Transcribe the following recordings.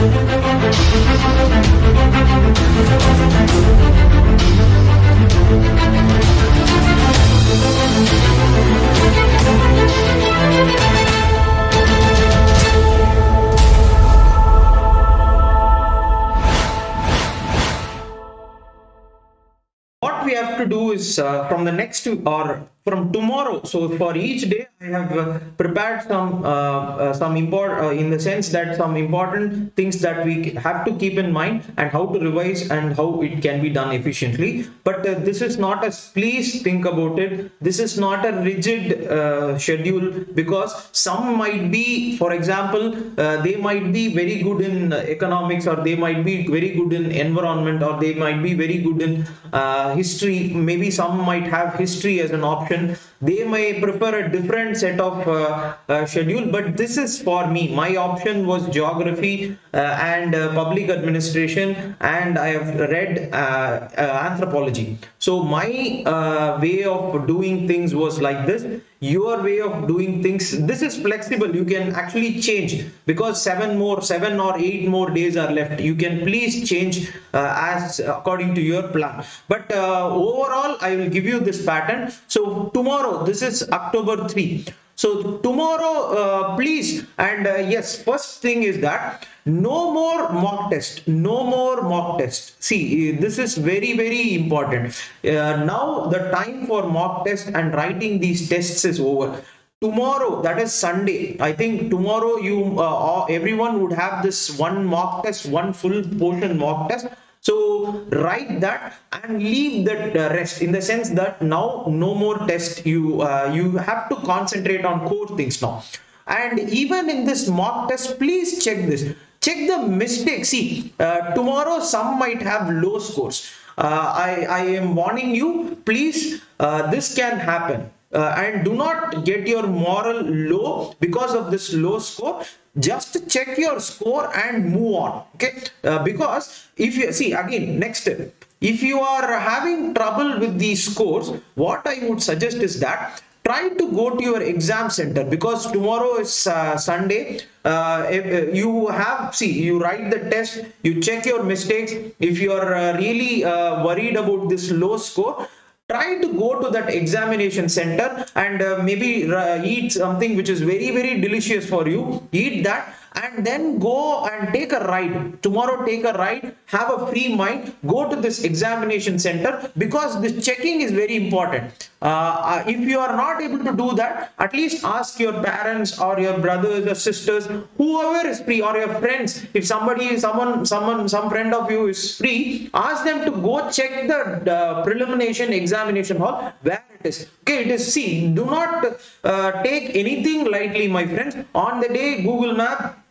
What we have to do is from the next or from tomorrow. So for each day, I have prepared some important in the sense that some important things that we have to keep in mind and how to revise and how it can be done efficiently. But this is not a, please think about it. This is not a rigid schedule, because some might be, for example, they might be very good in economics, or they might be very good in environment, or they might be very good in history. Maybe some might have history as an option. They may prefer a different set of schedule, but this is for me. My option was geography and public administration, and I have read anthropology. So my way of doing things was like this. Your way of doing things, this is flexible. You can actually change, because 7 or 8 more days are left. You can please change as according to your plan. But overall, I will give you this pattern. So tomorrow, this is October 3. So tomorrow, please, and yes, first thing is that no more mock test. No more mock test. See, this is very, very important. Now the time for mock test and writing these tests is over. Tomorrow, that is Sunday. I think tomorrow you everyone would have this one mock test, one full portion mock test. So write that and leave that rest, in the sense that now no more test. You have to concentrate on core things now. And even in this mock test, please check this. Check the mistakes. See, tomorrow some might have low scores. I am warning you, please, this can happen. And do not get your moral low because of this low score. Just check your score and move on. Okay, because if you see again, next step, if you are having trouble with these scores, what I would suggest is that try to go to your exam center, because tomorrow is Sunday. You have, see, you write the test, you check your mistakes. If you are really worried about this low score, try to go to that examination center and maybe eat something which is very, very delicious for you. Eat that and then go and take a ride. Tomorrow, take a ride, have a free mind, go to this examination center, because this checking is very important. If you are not able to do that, at least ask your parents or your brothers or sisters, whoever is free, or your friends. If some friend of you is free, ask them to go check the preliminary examination hall where it is. Okay, it is. See, do not take anything lightly, my friends. On the day, Google Map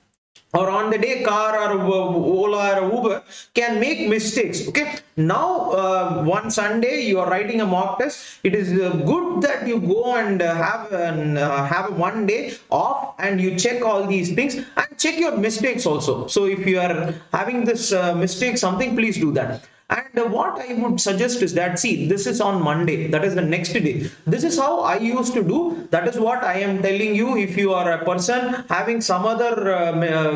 or on the day car or Ola or Uber can make mistakes. Okay, now one Sunday you are writing a mock test. It is good that you go and have one day off and you check all these things and check your mistakes also. So if you are having this mistake something, please do that. And what I would suggest is that, see, this is on Monday, that is the next day. This is how I used to do. That is what I am telling you. If you are a person having some other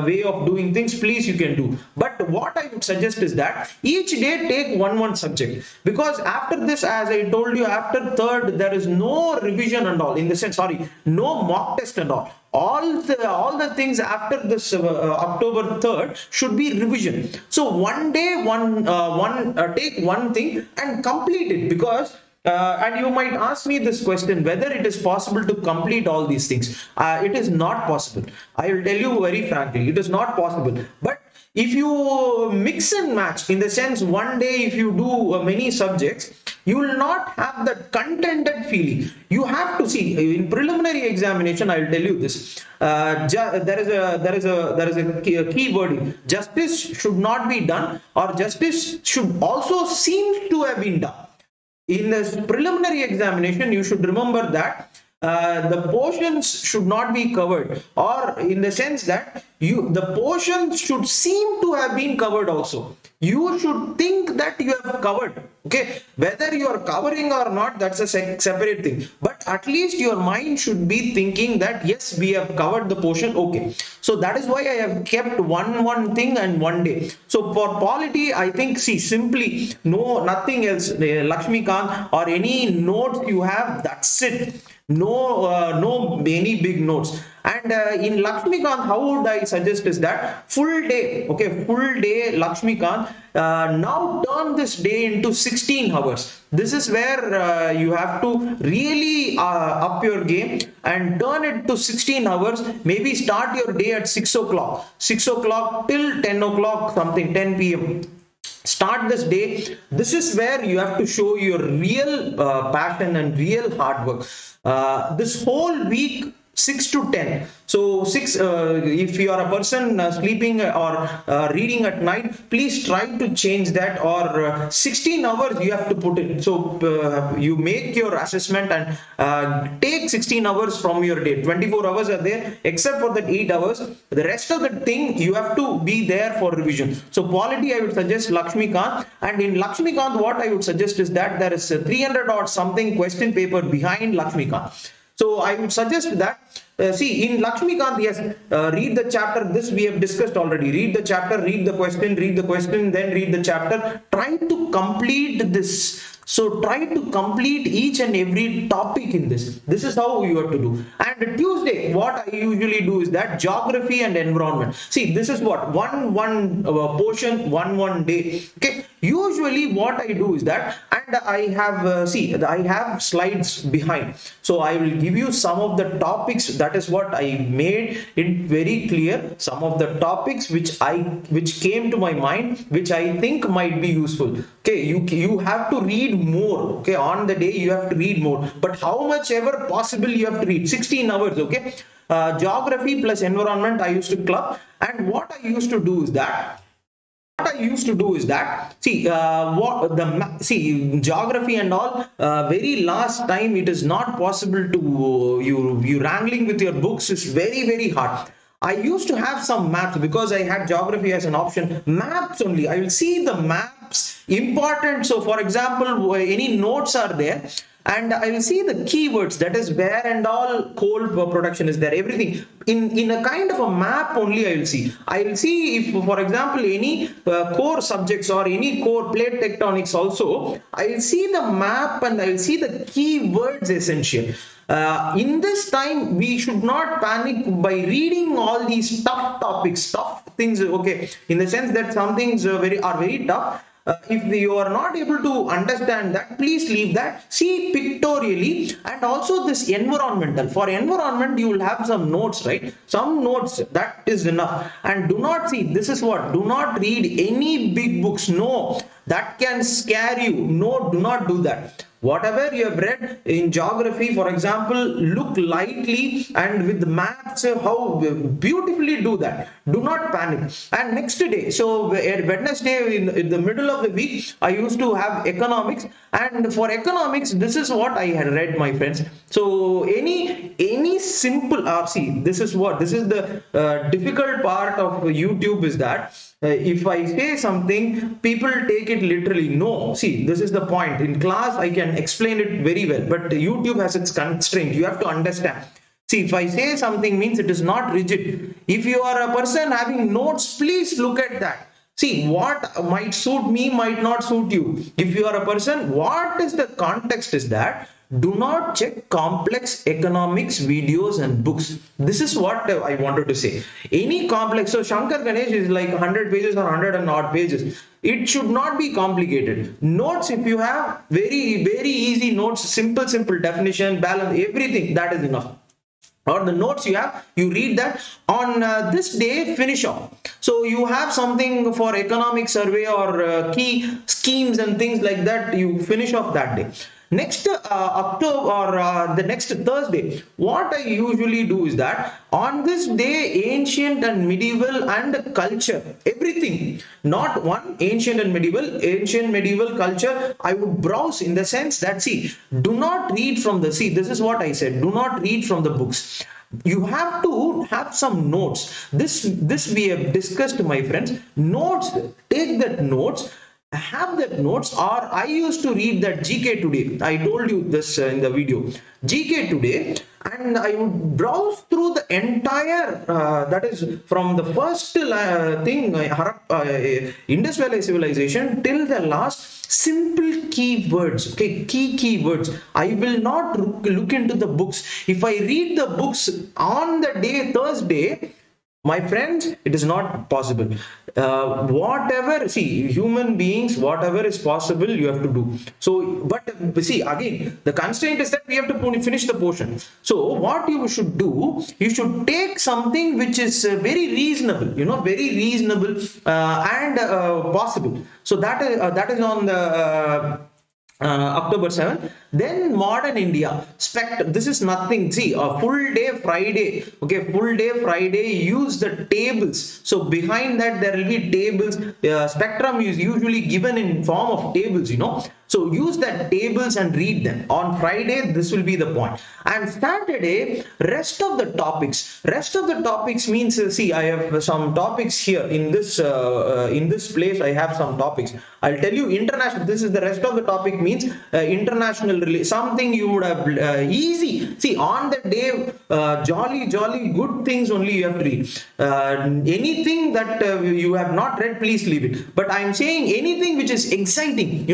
way of doing things, please, you can do. But what I would suggest is that each day take one subject, because after this, as I told you, after third, there is no revision and all, in the sense, sorry, no mock test and all. All the things after this October 3rd should be revision. So one day, take one thing and complete it, because and you might ask me this question, whether it is possible to complete all these things. It is not possible. I will tell you very frankly, it is not possible. But if you mix and match, in the sense, one day if you do many subjects, you will not have that contented feeling. You have to see in preliminary examination. I will tell you this. There is a key word. Justice should not be done, or justice should also seem to have been done. In this preliminary examination, you should remember that the portions should not be covered, or in the sense that the portion should seem to have been covered also. You should think that you have covered. Okay, whether you are covering or not, that's a separate thing. But at least your mind should be thinking that yes, we have covered the portion. Okay, so that is why I have kept one thing and one day. So for polity, I think, see, simply no, nothing else. Lakshmikant or any notes you have, that's it. No any big notes. And in Lakshmikant, how would I suggest is that full day, okay, full day Lakshmikant, now turn this day into 16 hours. This is where you have to really up your game and turn it to 16 hours. Maybe start your day at 6 o'clock, 6 o'clock till 10 o'clock, something, 10 p.m. Start this day. This is where you have to show your real passion and real hard work. This whole week, 6 to 10. So 6, if you are a person sleeping or reading at night, please try to change that, or 16 hours you have to put in. So you make your assessment and take 16 hours from your day. 24 hours are there, except for that 8 hours. The rest of the thing you have to be there for revision. So polity, I would suggest Lakshmikant. And in Lakshmikant, what I would suggest is that there is a 300 or something question paper behind Lakshmikant. So I would suggest that, see, in Lakshmikant, yes, read the chapter. This we have discussed already. Read the chapter, read the question, then read the chapter. Try to complete this. So try to complete each and every topic in this. This is how you have to do. And Tuesday, what I usually do is that geography and environment. See, this is what one portion, one day. Okay. Usually what I do is that, and I have I have slides behind. So I will give you some of the topics. That is what I made it very clear. Some of the topics which came to my mind, which I think might be useful. Okay, you have to read more. Okay, on the day you have to read more, but how much ever possible you have to read. 16 hours. Okay, geography plus environment I used to club. And what I used to do is that, see, geography and all, very last time it is not possible to you wrangling with your books is very hard. I used to have some maps because I had geography as an option. Maps only. I will see the maps important. So for example, any notes are there, and I will see the keywords, that is where and all coal production is there, everything in a kind of a map only. I will see if, for example, any core subjects or any core plate tectonics also, I will see the map and I will see the keywords essential. In this time, we should not panic by reading all these tough topics, tough things. Okay, in the sense that some things are very tough. If you are not able to understand that, please leave that. See pictorially, and also this environmental. For environment, you will have some notes, right? Some notes, that is enough. And do not see, this is what, do not read any big books. No, that can scare you. No, do not do that. Whatever you have read in geography, for example, look lightly and with maps, how beautifully do that. Do not panic. And next day, so Wednesday in the middle of the week, I used to have economics. And for economics, this is what I had read, my friends. So any simple, this is the difficult part of YouTube is that, if I say something, people take it literally. No, see, this is the point. In class, I can explain it very well, but YouTube has its constraint. You have to understand. See, if I say something, means it is not rigid. If you are a person having notes, please look at that. See, what might suit me might not suit you. If you are a person, what is the context is that, do not check complex economics videos and books. This is what I wanted to say. Any complex, so Shankar Ganesh is like 100 pages or 100 and odd pages. It should not be complicated. Notes, if you have very easy notes, simple definition, balance, everything, that is enough. Or the notes you have, you read that on this day, finish off. So you have something for economic survey or key schemes and things like that, you finish off that day. Next October or the next Thursday, what I usually do is that on this day, ancient and medieval and culture, everything, not one, ancient medieval culture, I would browse, in the sense that, see, do not read from the, see, this is what I said, do not read from the books. You have to have some notes. This we have discussed, my friends. Notes, take that notes, have that notes. Or I used to read that GK Today. I told you this in the video, GK Today, and I would browse through the entire, that is from the first thing, Indus Valley civilization till the last, simple keywords. Okay, keywords. I will not look into the books. If I read the books on the day Thursday, my friends, it is not possible. Whatever, see, human beings, whatever is possible, you have to do. So, but see, again, the constraint is that we have to finish the portion. So, what you should do, you should take something which is very reasonable, very reasonable and possible. So, that is on the October 7th. Then modern India, this is nothing. See, a full day Friday. Okay, full day Friday. Use the tables. So behind that there will be tables. Spectrum is usually given in form of tables. So use that tables and read them. On Friday, this will be the point. And Saturday, rest of the topics. Rest of the topics means, see, I have some topics here in this place. I have some topics. I'll tell you international. This is the rest of the topic means international. Something you would have easy. See, on the day, jolly good things only you have to read. Anything that you have not read, please leave it. But I'm saying anything which is exciting.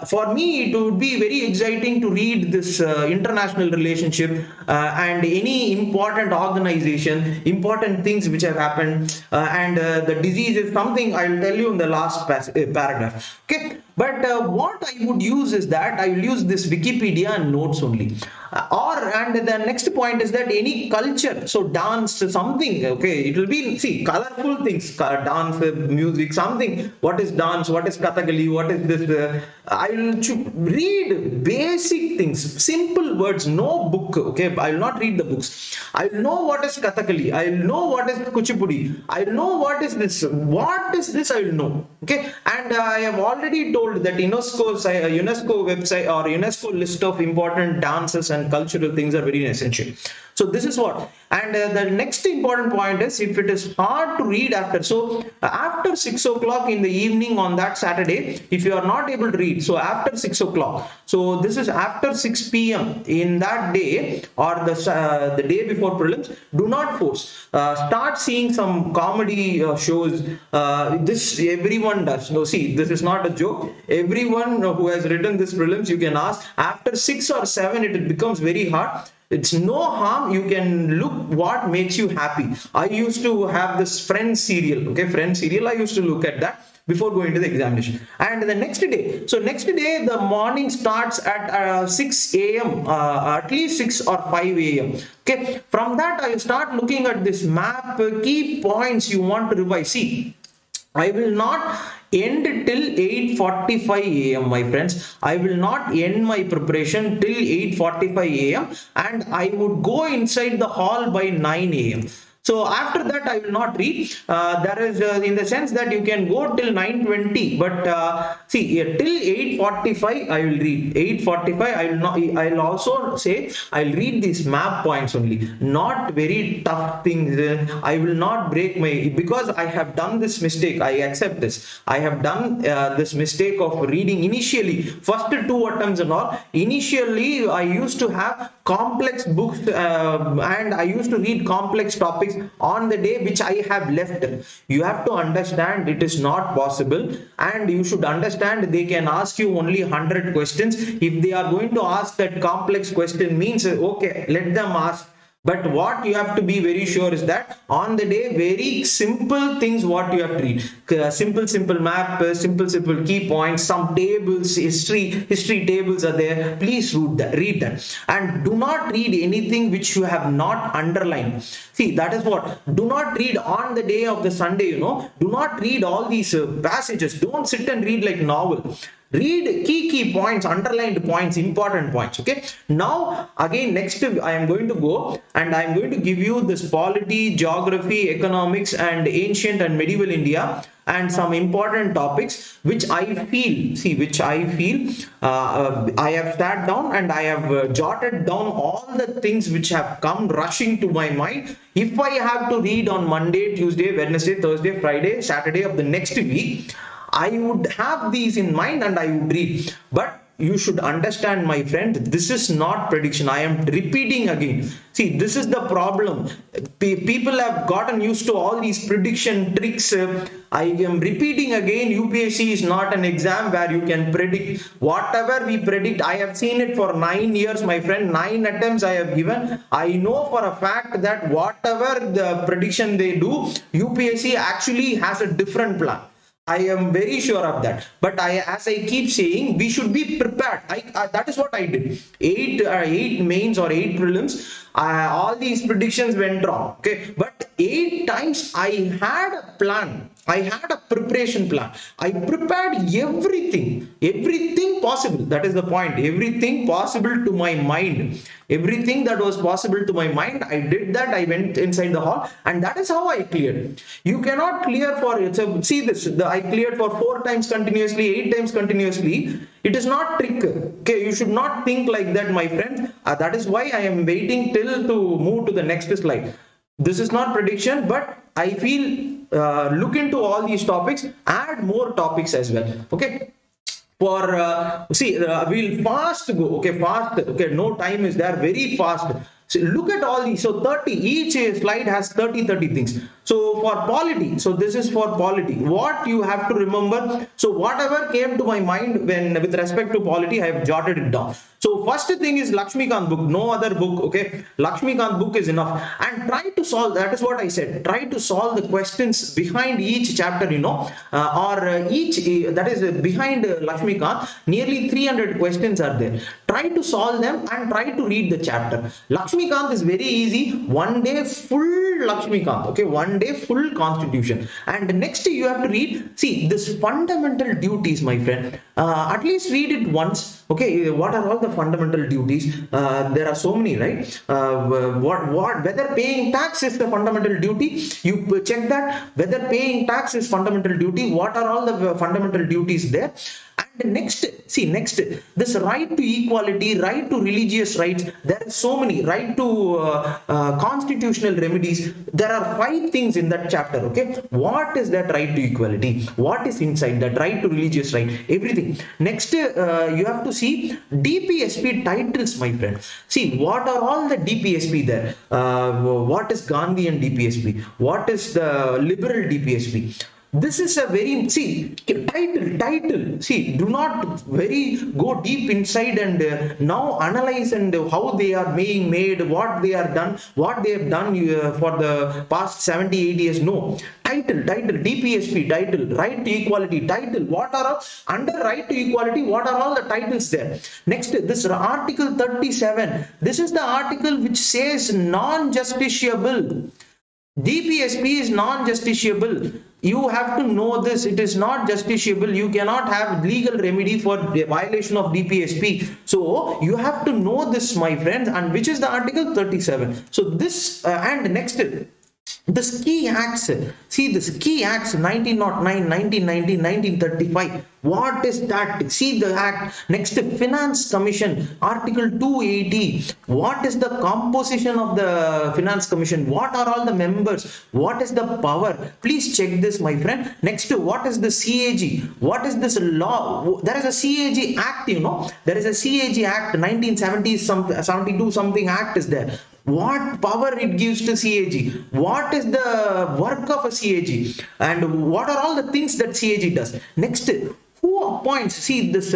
For me, it would be very exciting to read this international relationship and any important organization, important things which have happened, and the disease is something I'll tell you in the last paragraph. Okay. But what I would use is that I will use this Wikipedia and notes only. And the next point is that any culture, so dance, something, okay, it will be, see, colorful things, dance, music, something. What is dance? What is Kathakali? What is this? I will read basic things, simple words, no book, okay. I will not read the books. I will know what is Kathakali. I will know what is Kuchipudi. I will know what is this. What is this? I will know, okay. And I have already told that UNESCO website or UNESCO list of important dances and cultural things are very essential. So this is what. And the next important point is, if it is hard to read after 6 o'clock in the evening on that Saturday, if you are not able to read, so after 6 o'clock, so this is after 6 p.m. in that day or the day before prelims, do not force. Start seeing some comedy shows. This everyone does. No, see, this is not a joke. Everyone who has written this prelims, you can ask. After 6 or 7, it becomes very hard. It's no harm. You can look what makes you happy. I used to have this Friends serial. Okay, Friends serial. I used to look at that before going to the examination. And the next day, the morning starts at 6 a.m. At least 6 or 5 a.m. Okay, from that I start looking at this map, key points you want to revise. See, I will not end till 8:45 a.m. my friends. I will not end my preparation till 8:45 a.m. and I would go inside the hall by 9 a.m. So after that, I will not read. There is in the sense that you can go till 9:20, but see, till 8:45 I will read. 8:45 I will not. I'll also say I'll read these map points only. Not very tough things. I will not break because I have done this mistake. I accept this. I have done this mistake of reading initially first 2 attempts and all. Initially, I used to have complex books and I used to read complex topics on the day which I have left. You have to understand it is not possible, and you should understand they can ask you only 100 questions. If they are going to ask that complex question, means okay, let them ask. But what you have to be very sure is that on the day, very simple things what you have to read. Simple map, simple key points, some tables, history tables are there. Please read them. And do not read anything which you have not underlined. See, that is what. Do not read on the day of the Sunday, Do not read all these passages. Don't sit and read like novel. Read key points, underlined points, important points. Okay. Now again, next I am going to go and I am going to give you this polity, geography, economics, and ancient and medieval India, and some important topics which I feel, I have sat down and I have jotted down all the things which have come rushing to my mind. If I have to read on Monday, Tuesday, Wednesday, Thursday, Friday, Saturday of the next week, I would have these in mind and I would read. But you should understand, my friend, this is not prediction. I am repeating again. See, this is the problem. People have gotten used to all these prediction tricks. I am repeating again, UPSC is not an exam where you can predict. Whatever we predict, I have seen it for 9 years, my friend. 9 attempts I have given. I know for a fact that whatever the prediction they do, UPSC actually has a different plan. I am very sure of that. But as I keep saying, we should be prepared. That is what I did. Eight mains or 8 prelims. All these predictions went wrong. Okay, but 8 times I had a plan. I had a preparation plan. I prepared everything possible. That is the point. Everything possible to my mind. Everything that was possible to my mind, I did that. I went inside the hall, and that is how I cleared. You cannot clear for it. So see this. I cleared for 4 times continuously, 8 times continuously. It is not trick. Okay, you should not think like that, my friend. That is why I am waiting till to move to the next slide. This is not prediction, but I feel look into all these topics, add more topics as well. Okay. For we'll fast go. Okay, fast. Okay, no time is there. Very fast. So look at all these. So 30, each slide has 30 things. So for polity, so this is for polity. What you have to remember. So whatever came to my mind with respect to polity, I have jotted it down. So first thing is Lakshmikant book, no other book. Okay, Lakshmikant book is enough. And try to solve, that is what I said, try to solve the questions behind each chapter, that is behind Lakshmikant, nearly 300 questions are there. Try to solve them and try to read the chapter. Lakshmikant is very easy. One day full Lakshmikant. Okay, one day full constitution. And next you have to read, see, this fundamental duties, my friend. At least read it once. Okay, what are all the fundamental duties? There are so many, right? Whether paying tax is the fundamental duty, you check that. Whether paying tax is fundamental duty, what are all the fundamental duties there? And next, this right to equality, right to religious rights, there are so many, right to constitutional remedies. There are 5 things in that chapter. Okay, what is that right to equality? What is inside that right to religious right? Everything. Next, you have to see DPSP titles, my friend. See, what are all the DPSP there? What is Gandhian DPSP? What is the liberal DPSP? This is a very, see, title, see, do not very go deep inside and now analyze and how they are being made, what they are done, what they have done for the past 70, 80 years. No, title, DPSP title, right to equality title, what are under right to equality, what are all the titles there? Next, this article 37, this is the article which says non-justiciable. DPSP is non-justiciable. You have to know this. It is not justiciable. You cannot have legal remedy for the violation of DPSP. So you have to know this, my friends. And which is the article 37. So this and next. This key acts, see this key acts 1909, 1990, 1935. What is that? See the act. Next, Finance Commission, Article 280. What is the composition of the Finance Commission? What are all the members? What is the power? Please check this, my friend. Next, what is the CAG? What is this law? There is a CAG Act, There is a CAG Act, 1970, 72 something Act is there. What power it gives to CAG? What is the work of a CAG? And what are all the things that CAG does? Next, who appoints? See this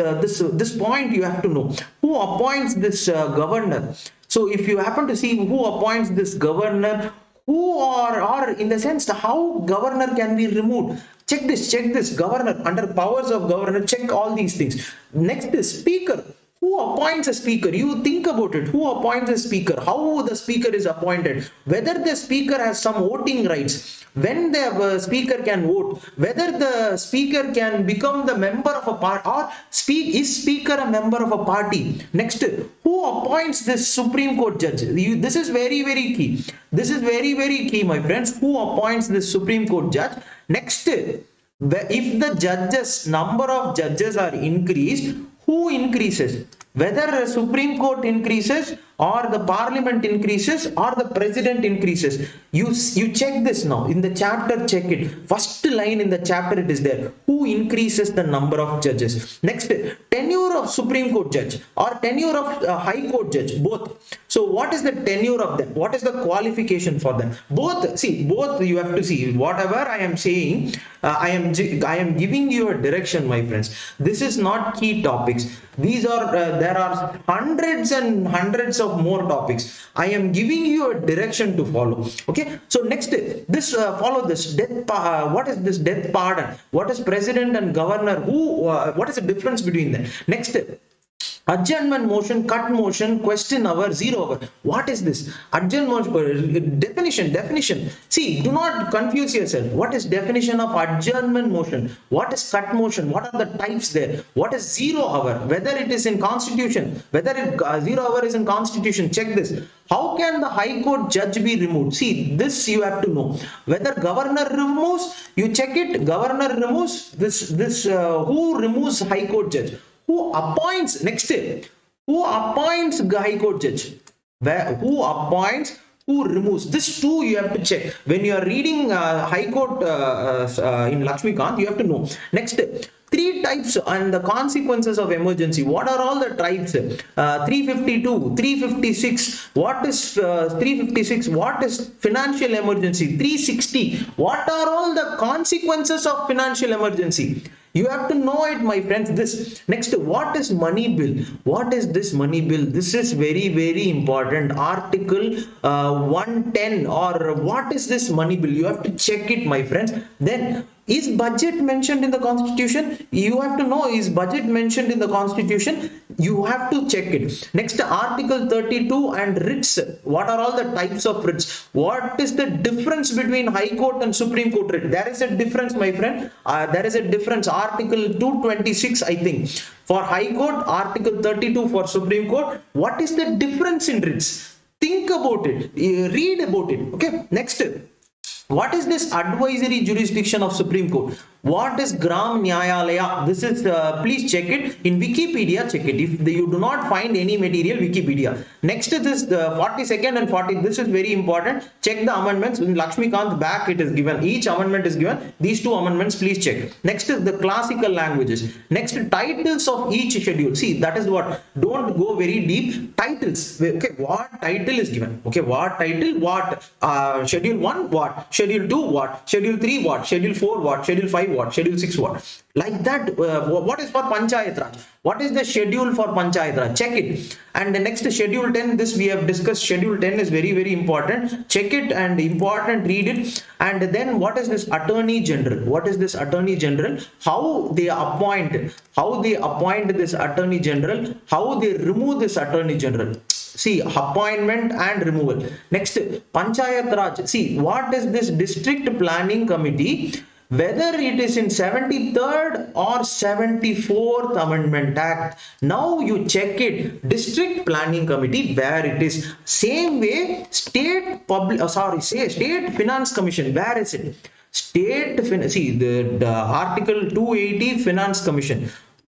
point you have to know. Who appoints this governor? So if you happen to see who appoints this governor, who or in the sense how governor can be removed. Check this governor, under powers of governor, check all these things. Next is speaker. Who appoints a speaker? You think about it. Who appoints a speaker? How the speaker is appointed? Whether the speaker has some voting rights? When the speaker can vote? Whether the speaker can become the member of a party or is speaker a member of a party? Next, who appoints this Supreme Court judge? This is very, very key. This is very, very key, my friends. Who appoints this Supreme Court judge? Next, if the number of judges are increased, who increases? Whether the Supreme Court increases or the Parliament increases or the President increases. You check this now. In the chapter, check it. First line in the chapter it is there. Who increases the number of judges? Next, tenure of Supreme Court judge or tenure of High Court judge, both. So what is the tenure of them? What is the qualification for them? Both you have to see. Whatever I am saying, I am giving you a direction, my friends. This is not key topics. These are there are hundreds and hundreds of more topics. I am giving you a direction to follow. Okay. So next, this follow this death. What is this death pardon? What is president and governor? What is the difference between them? Next. Adjournment motion, cut motion, question hour, 0 hour. What is this? Adjournment motion, definition. See, do not confuse yourself. What is definition of adjournment motion? What is cut motion? What are the types there? What is 0 hour? Whether it is in constitution, whether 0 hour is in constitution, check this. How can the High Court judge be removed? See, this you have to know. Whether governor removes, you check it. Governor removes this. Who removes High Court judge? Who appoints? Next, who appoints High Court judge? Who appoints? Who removes? This two you have to check. When you are reading High Court in Lakshmikant, you have to know. Next, 3 types and the consequences of emergency. What are all the types? 352, 356. What is 356? What is financial emergency? 360. What are all the consequences of financial emergency? You have to know it, my friends. This next, what is money bill? What is this money bill? This is very, very important. Article 110 or what is this money bill? You have to check it, my friends. Then, is budget mentioned in the constitution? You have to know, is budget mentioned in the constitution? You have to check it. Next, article 32 and writs. What are all the types of writs? What is the difference between High Court and Supreme Court writ? There is a difference, my friend. There is a difference. Article 226, I think, for High Court, article 32 for Supreme Court. What is the difference in writs? Think about it. Read about it. Okay. Next, what is this advisory jurisdiction of Supreme Court? What is Gram Nyayalaya? This is, please check it. In Wikipedia, check it. If you do not find any material, Wikipedia. Next is this, the 42nd and 40th. This is very important. Check the amendments. In Lakshmikant back, it is given. Each amendment is given. These 2 amendments, please check. Next is the classical languages. Next, titles of each schedule. See, that is what. Don't go very deep. Titles. Okay, what title is given? Okay, what title? What? Schedule 1, what? Schedule 2, what? Schedule 3, what? Schedule 4, what? Schedule 5, what? Schedule 6, what? Like that. What is for Panchayat Raj? What is the schedule for Panchayat Raj? Check it. And the next, schedule 10, this we have discussed. Schedule 10 is very, very important. Check it and important, read it. And then what is this Attorney General? What is this Attorney General? How they appoint this Attorney General? How they remove this Attorney General? See, appointment and removal. Next, Panchayat Raj. See, what is this District Planning Committee? Whether it is in 73rd or 74th Amendment Act. Now you check it. District Planning Committee, where it is. Same way, State Finance Commission. Where is it? See, the Article 280 Finance Commission.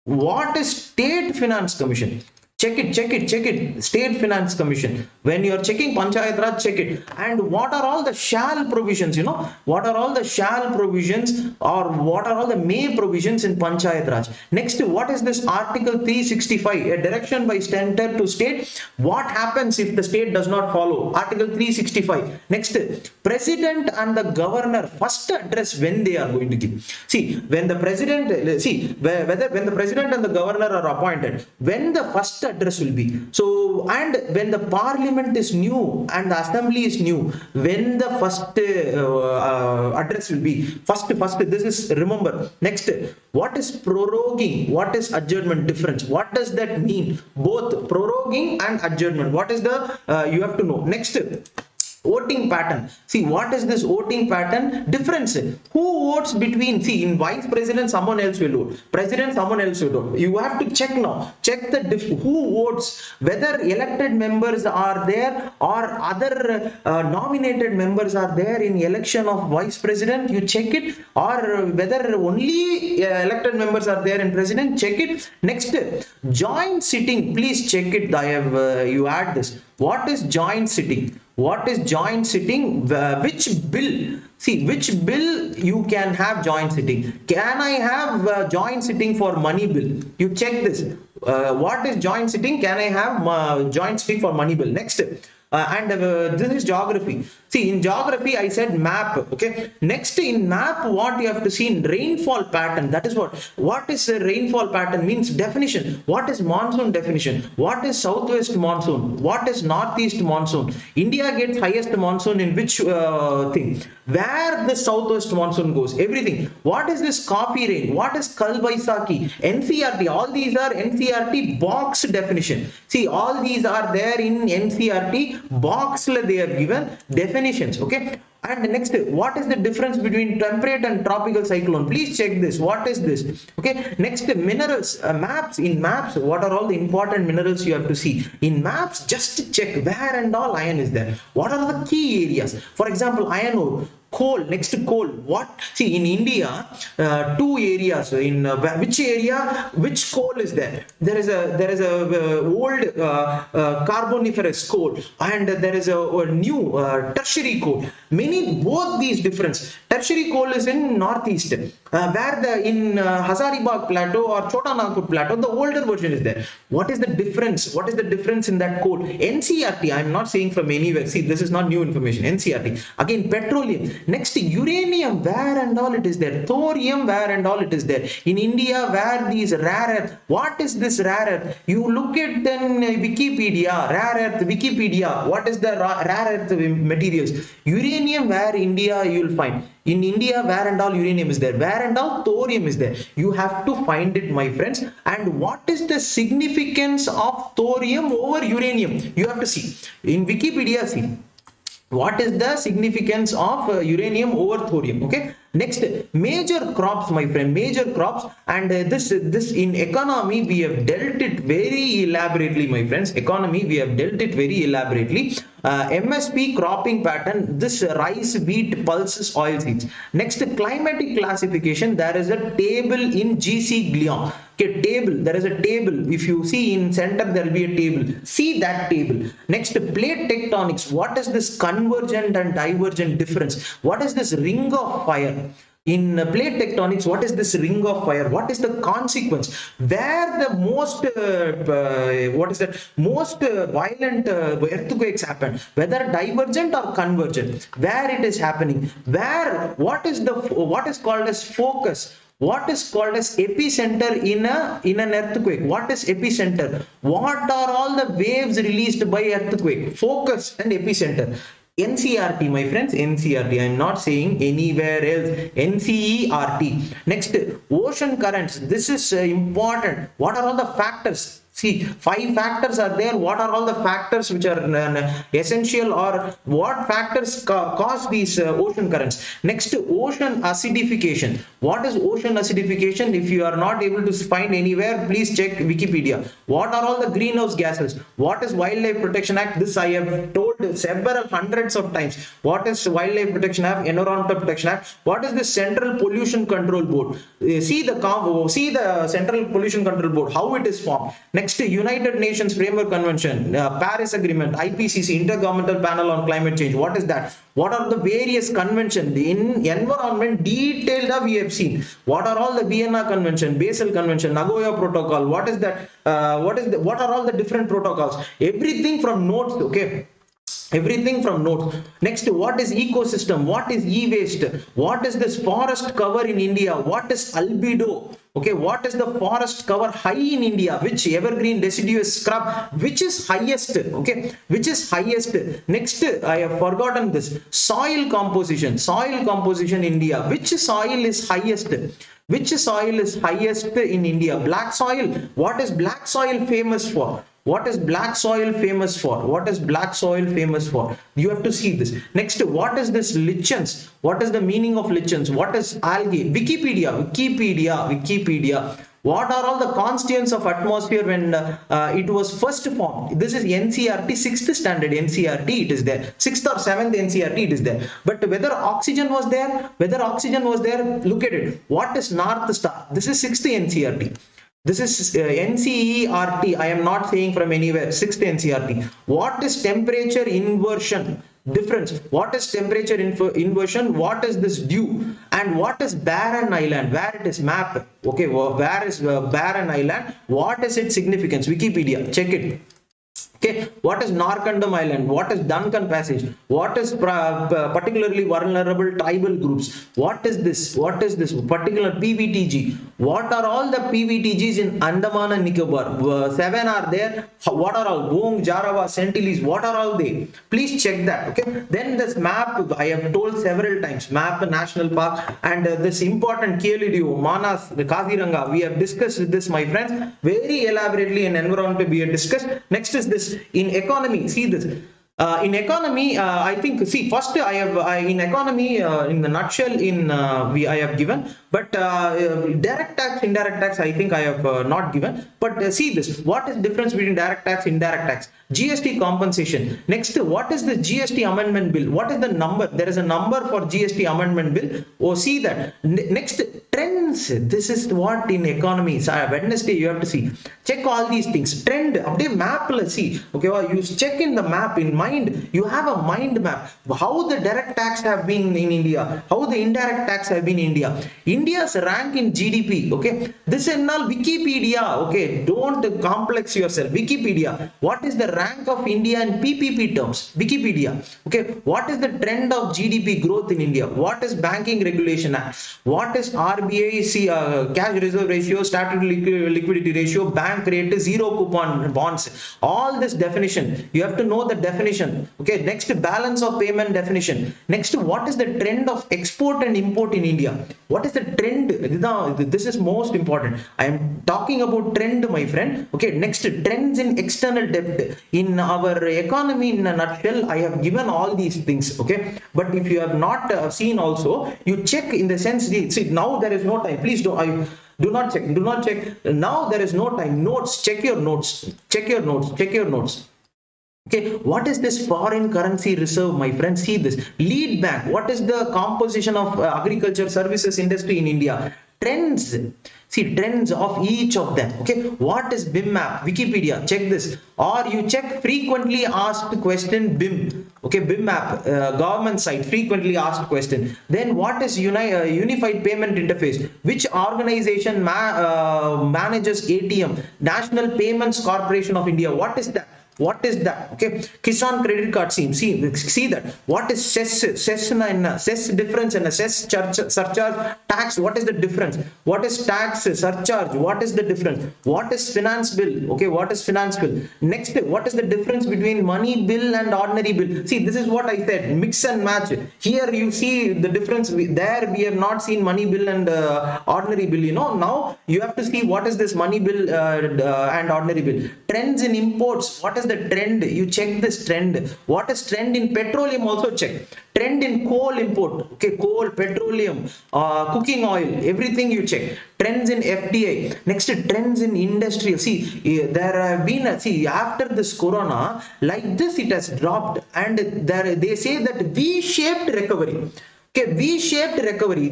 What is State Finance Commission? Check it. State Finance Commission. When you are checking Panchayat Raj, check it. And what are all the shall provisions? You know, what are all the shall provisions or what are all the may provisions in Panchayat Raj? Next, what is this Article 365? A direction by center to state. What happens if the state does not follow? Article 365. Next, President and the Governor first address when they are going to give. See, when the President, when the President and the Governor are appointed, when the first address will be. So, and when the Parliament is new and the Assembly is new, when the first address will be. First, this is, remember. Next, what is proroguing? What is adjournment? Difference. What does that mean? Both proroguing and adjournment. What is the, you have to know. Next, voting pattern. See, what is this voting pattern? Difference. Who votes between, see, in vice president someone else will vote, president someone else will vote. You have to check now, check the who votes, whether elected members are there or other nominated members are there in election of vice president. You check it, or whether only elected members are there in president. Check it. Next, joint sitting. Please check it. I have you add this. What is joint sitting? What is joint sitting? Which bill? See, which bill you can have joint sitting? Can I have joint sitting for money bill? You check this. What is joint sitting? Can I have joint sitting for money bill? Next. This is geography. See, in geography, I said map. Okay. Next, in map, what you have to see in rainfall pattern. That is what. What is a rainfall pattern? Means definition. What is monsoon definition? What is southwest monsoon? What is northeast monsoon? India gets highest monsoon in which thing? Where the southwest monsoon goes? Everything. What is this coffee rain? What is Kalbaisaki? NCRT. All these are NCRT box definition. See, all these are there in NCRT box. They are given definitions. Okay. And next, what is the difference between temperate and tropical cyclone? Please check this. What is this? Okay. Next, minerals, maps. In maps, what are all the important minerals you have to see? In maps, just check where and all iron is there. What are the key areas? For example, iron ore. Coal. Next, coal. What? See, in India, two areas. In which area, which coal is there? There is a old carboniferous coal, and there is a new tertiary coal. Both these difference. Tertiary coal is in northeast, where in Hazaribagh plateau or Chota Nagpur plateau, the older version is there. What is the difference? What is the difference in that coal? NCRT. I am not saying from anywhere. See, this is not new information. NCRT. Again, petroleum. Next, uranium, where and all it is there. Thorium, where and all it is there. In India, where these rare earth. What is this rare earth? You look at then Wikipedia, rare earth, Wikipedia. What is the rare earth materials? Uranium, where India you will find. In India, where and all uranium is there. Where and all thorium is there. You have to find it, my friends. And what is the significance of thorium over uranium? You have to see. In Wikipedia, see. What is the significance of uranium over thorium? Okay. Next, major crops, my friend, major crops. And this in economy, we have dealt it very elaborately, my friends. Economy, we have dealt it very elaborately. MSP cropping pattern, this rice, wheat, pulses, oilseeds. Next, climatic classification, there is a table in GC Glion. Okay, table, there is a table. If you see in center, there will be a table. See that table. Next, plate tectonics. What is this convergent and divergent difference? What is this ring of fire? In plate tectonics, what is this ring of fire? What is the consequence? Where the most violent earthquakes happen? Whether divergent or convergent? Where it is happening? Where? What is called as focus? What is called as epicenter in an earthquake? What is epicenter? What are all the waves released by earthquake? Focus and epicenter. NCRT, my friends, NCRT. I am not saying anywhere else. NCERT. Next, ocean currents. This is important. What are all the factors? See, 5 factors are there. What are all the factors which are essential, or what factors cause these ocean currents? Next, ocean acidification. What is ocean acidification? If you are not able to find anywhere, please check Wikipedia. What are all the greenhouse gases? What is Wildlife Protection Act? This I have told several hundreds of times. What is Wildlife Protection Act? Environmental Protection Act? What is the Central Pollution Control Board? See the Central Pollution Control Board, how it is formed. Next, United Nations Framework Convention, Paris Agreement, IPCC, Intergovernmental Panel on Climate Change. What is that? What are the various conventions in environment? Detailed we have seen. What are all the Vienna Convention, Basel Convention, Nagoya Protocol? What is that? What are all the different protocols? Everything from notes. Okay. Everything from notes. Next, what is ecosystem? What is e-waste? What is this forest cover in India? What is albedo? Okay, what is the forest cover high in India? Which evergreen deciduous scrub? Which is highest? Okay, which is highest? Next, I have forgotten this. Soil composition. Soil composition in India. Which soil is highest? Which soil is highest in India? Black soil. What is black soil famous for? What is black soil famous for? What is black soil famous for? You have to see this. Next, what is this lichens? What is the meaning of lichens? What is algae? Wikipedia. What are all the constituents of atmosphere when it was first formed? This is NCRT, 6th standard NCRT, it is there. 6th or 7th NCRT, it is there. But whether oxygen was there, look at it. What is North Star? This is 6th NCRT. This is NCERT. I am not saying from anywhere. 6th NCRT. What is temperature inversion? Difference. What is temperature inversion? What is this dew? And what is barren island? Where it is map? Okay, where is barren island? What is its significance? Wikipedia. Check it. Okay, what is Narcondam Island? What is Duncan Passage? What is particularly vulnerable tribal groups? What is this? What is this particular PVTG? What are all the PVTGs in Andaman and Nicobar? 7 are there. What are all? Wong, Jarawa, Sentinels. What are all they? Please check that. Okay. Then this map I have told several times. Map National Park and this important Kielidio, Manas, the Kaziranga. We have discussed this, my friends, very elaborately in environment. We have discussed. Next is this. In economy, see this. In economy, I think, see, first I have in economy, in the nutshell, I have given, but direct tax, indirect tax, I think I have not given. But see this. What is difference between direct tax, indirect tax? GST compensation. Next, what is the GST amendment bill? What is the number? There is a number for GST amendment bill. Oh, see that. Next, trends. This is what in economy. So Wednesday you have to see. Check all these things. Trend. Update map. Let's see. Okay, well, you check in the map in mind. You have a mind map. How the direct tax have been in India. How the indirect tax have been in India. India's rank in GDP. Okay, this is all Wikipedia. Okay, don't complex yourself. Wikipedia. What is the rank of India in PPP terms? Wikipedia. Okay, what is the trend of GDP growth in India? What is Banking Regulation Act? What is RBI cash reserve ratio, statutory liquidity ratio, bank rate, zero coupon bonds? All this definition. You have to know the definition. Okay, next, balance of payment definition. Next, what is the trend of export and import in India? What is the trend? Now, this is most important. I am talking about trend, my friend. Okay, next, trends in external debt. In our economy, in a nutshell, I have given all these things. Okay, but if you have not seen also, you check in the sense, see, now there is no time. Please do not check. Do not check. Now there is no time. Notes. Check your notes. Check your notes. Check your notes. Okay, what is this foreign currency reserve, my friend? See this. Lead bank. What is the composition of agriculture services industry in India? Trends. See, trends of each of them. Okay, what is BIM map? Wikipedia. Check this. Or you check frequently asked question BIM. Okay, BIM map, government site, frequently asked question. Then what is unified payment interface? Which organization manages ATM? National Payments Corporation of India. What is that? What is that? Okay, Kisan credit card scheme. See that. What is cess difference and cess surcharge tax? What is the difference? What is tax surcharge? What is the difference? What is finance bill? Okay, what is finance bill? Next, what is the difference between money bill and ordinary bill? See, this is what I said. Mix and match. Here you see the difference. There we have not seen money bill and ordinary bill. You know, now you have to see what is this money bill and ordinary bill. Trends in imports. What is the trend? You check this trend. What is trend in petroleum? Also check. Trend in coal import. Okay, coal, petroleum, cooking oil, everything you check. Trends in FDI. Next, trends in industrial. See, there have been after this corona, like this, it has dropped, and they say that V-shaped recovery. Okay, V-shaped recovery.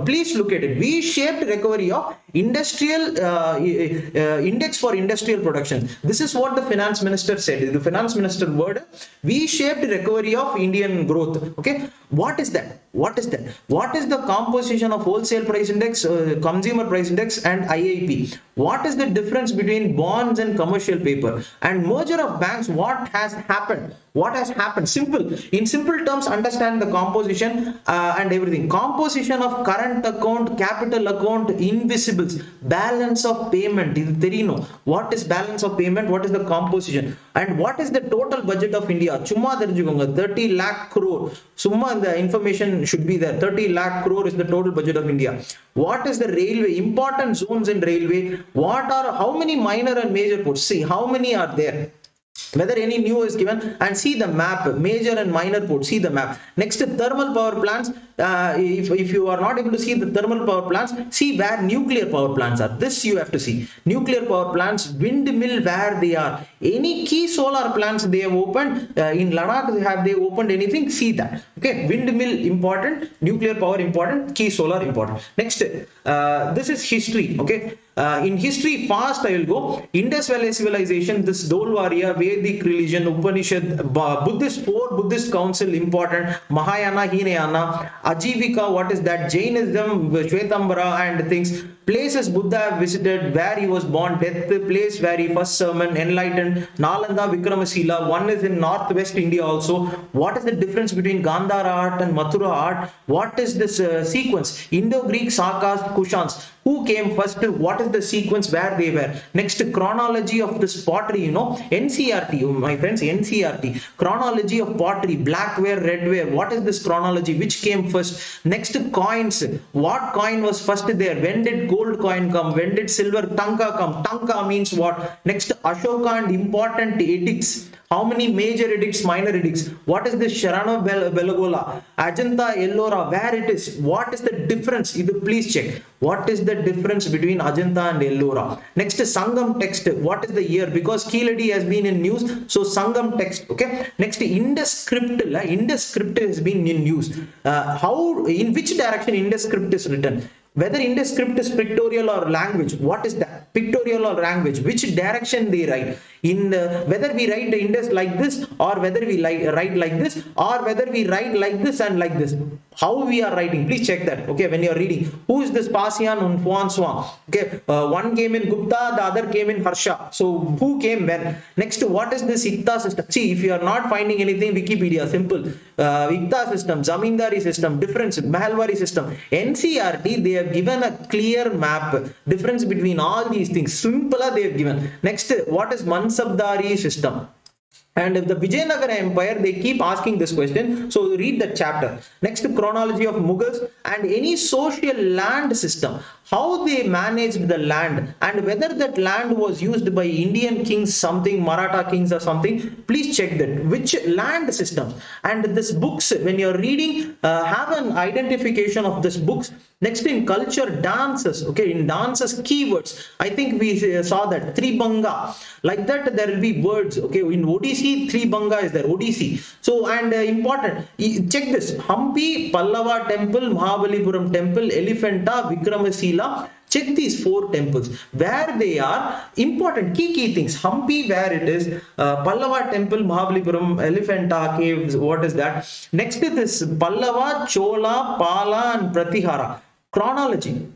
Please look at it. V-shaped recovery of industrial index for industrial production. This is what the finance minister said. The finance minister word, V-shaped recovery of Indian growth. Okay, what is that? What is that? What is the composition of wholesale price index, consumer price index, and IIP? What is the difference between bonds and commercial paper? And merger of banks, what has happened? What has happened? Simple. In simple terms, understand the composition and everything. Composition of current account, capital account, invisibles, balance of payment. What is balance of payment? What is the composition? And what is the total budget of India? Chumma 30 lakh crore. Summa, the information should be there. 30 lakh crore is the total budget of India. What is the railway? Important zones in railway. How many minor and major ports? See, how many are there? Whether any new is given, and see the map, major and minor ports, see the map. Next, thermal power plants. If you are not able to see the thermal power plants, see where nuclear power plants are. This you have to see. Nuclear power plants, windmill, where they are. Any key solar plants they have opened. In Ladakh, have they opened anything? See that. Okay, windmill important, nuclear power important, key solar important. Next, this is history. Okay. In history, fast I will go. Indus Valley Civilization, this Dolvaria, Vedic religion, Upanishad, Buddhist, 4 Buddhist council important, Mahayana, Hinayana, Ajivika, what is that? Jainism, Shvetambara and things. Places Buddha visited, where he was born, death, place where he first sermon, enlightened, Nalanda, Vikramasila. One is in northwest India also. What is the difference between Gandhara art and Mathura art? What is this sequence? Indo-Greek, Sakas, Kushans. Who came first? What is the sequence where they were? Next, chronology of this pottery, NCRT, my friends, NCRT. Chronology of pottery, blackware, redware. What is this chronology? Which came first? Next, coins. What coin was first there? When did gold coin come? When did silver tanka come? Tanka means what? Next, Ashoka and important edicts. How many major edicts, minor edicts? What is this Sharana Belagola? Ajanta, Ellora, where it is? What is the difference? Please check. What is the difference between Ajanta and Ellora? Next, Sangam text. What is the year? Because Keeladi has been in news. So Sangam text. Okay. Next, Indus script. Indus script has been in news. In which direction Indus script is written? Whether Indus script is pictorial or language, what is that? Pictorial or language? Which direction they write? Whether we write the Indus like this, or whether we write like this, or whether we write like this and like this. How we are writing? Please check that. Okay, when you are reading, who is this Pasian and Huan Swan? Okay, one came in Gupta, the other came in Harsha. So who came when? Next, what is this Ikta system? See, if you are not finding anything, Wikipedia, simple. Ikta system, Zamindari system, difference, Mahalwari system, NCRT, they have given a clear map, difference between all these things. Simpler they have given. Next, what is Mansabdari system? And the Vijayanagara Empire, they keep asking this question. So read that chapter. Next, chronology of Mughals and any social land system. How they managed the land and whether that land was used by Indian kings, something, Maratha kings or something. Please check that. Which land systems. And this books, when you're reading, have an identification of this books. Next, in culture, dances. Okay, in dances, keywords. I think we saw that. Tribanga. Like that, there will be words. Okay, in Odissi, Tribanga is there. Odissi. So, and important. Check this. Hampi, Pallava temple, Mahabalipuram temple, Elephanta, Vikramasila. Check these 4 temples. Where they are, important key things. Hampi, where it is. Pallava temple, Mahabalipuram, Elephanta caves. What is that? Next is this Pallava, Chola, Pala and Pratihara. Chronology.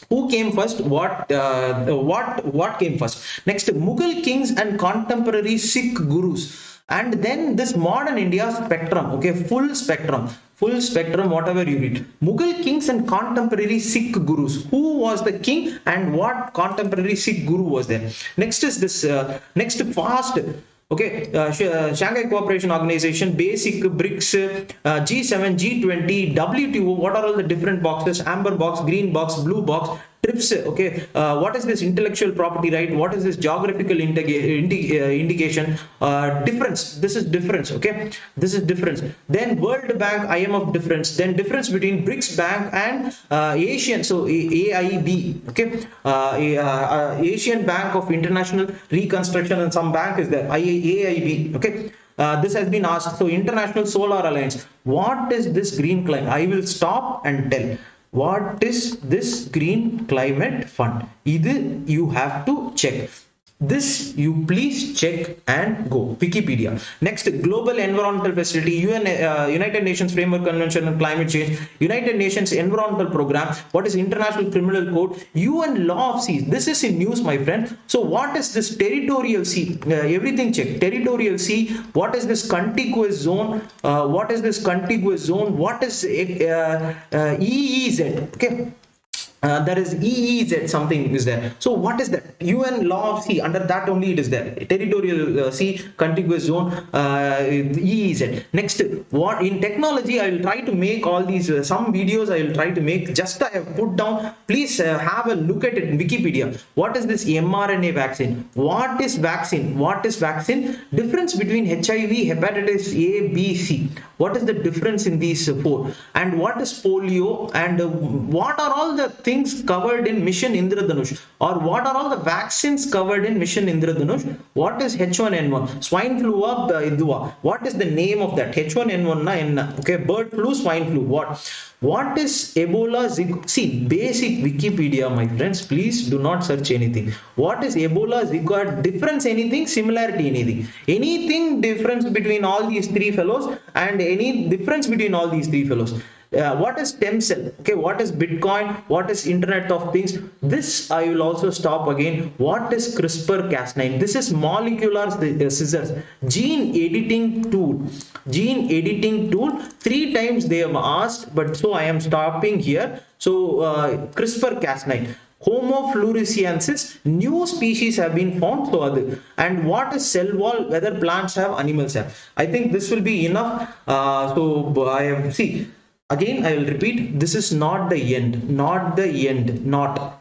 Who came first? What came first? Next, Mughal kings and contemporary Sikh gurus. And then this modern India spectrum. Okay, full spectrum, whatever you read. Mughal kings and contemporary Sikh gurus. Who was the king and what contemporary Sikh guru was there? Next is this, next fast. Okay, Shanghai Cooperation Organization, basic BRICS, G7, G20, WTO. What are all the different boxes? Amber box, green box, blue box. TRIPS. Okay, what is this intellectual property right? What is this geographical indication? Difference. This is difference. Okay, this is difference. Then World Bank, IMF difference. Then difference between BRICS Bank and Asian. So AIB. Okay, Asian Bank of International Reconstruction and some bank is there. AIB. Okay. This has been asked. So International Solar Alliance. What is this green line? I will stop and tell. What is this green climate fund? Either you have to check. This you please check and go. Wikipedia. Next, Global Environmental Facility, United Nations Framework Convention on Climate Change, United Nations Environmental Program. What is International Criminal Code? UN Law of Seas. This is in news, my friend. So what is this territorial sea? Everything check. Territorial sea. What is this contiguous zone? What is this contiguous zone? What is EEZ? Okay. There is EEZ, something is there. So what is that? UN law of sea, under that only it is there. Territorial sea, contiguous zone, EEZ. Next, what in technology, I will try to make all these, some videos I will try to make, just I have put down, please have a look at it in Wikipedia. What is this mRNA vaccine? What is vaccine? What is vaccine? Difference between HIV, hepatitis A, B, C. What is the difference in these four? And what is polio? And what are all the things covered in Mission Indradhanush? Or what are all the vaccines covered in Mission Indradhanush? What is H1N1? Swine flu or idua? What is the name of that? H1N1 na enna? Okay, bird flu, swine flu. What is Ebola? See, basic Wikipedia, my friends. Please do not search anything. What is Ebola, Zika? Difference anything? Similarity anything? Anything difference between all these three fellows, and any difference between all these three fellows? What is stem cell? Okay, what is Bitcoin? What is Internet of Things? This I will also stop again. What is CRISPR-Cas9? This is molecular scissors. Gene editing tool. Gene editing tool. 3 times they have asked, but so I am stopping here. So CRISPR-Cas9. Homo floresiensis, new species have been found. So and what is cell wall? Whether plants have, animals have. I think this will be enough. So I have see. Again, I will repeat, this is not the end, not the end, not.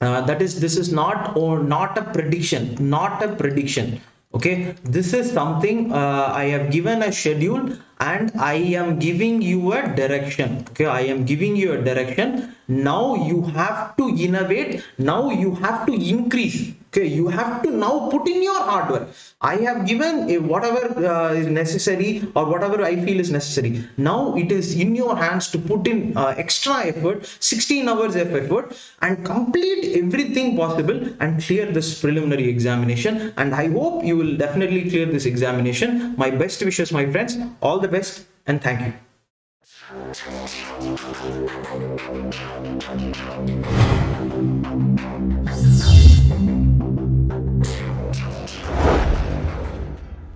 That is, this is not, or not a prediction, not a prediction. Okay, this is something I have given a schedule and I am giving you a direction. Okay, I am giving you a direction. Now you have to innovate. Now you have to increase. Okay, you have to now put in your hard work. I have given whatever is necessary, or whatever I feel is necessary. Now it is in your hands to put in extra effort, 16 hours of effort, and complete everything possible and clear this preliminary examination. And I hope you will definitely clear this examination. My best wishes, my friends. All the best, and thank you.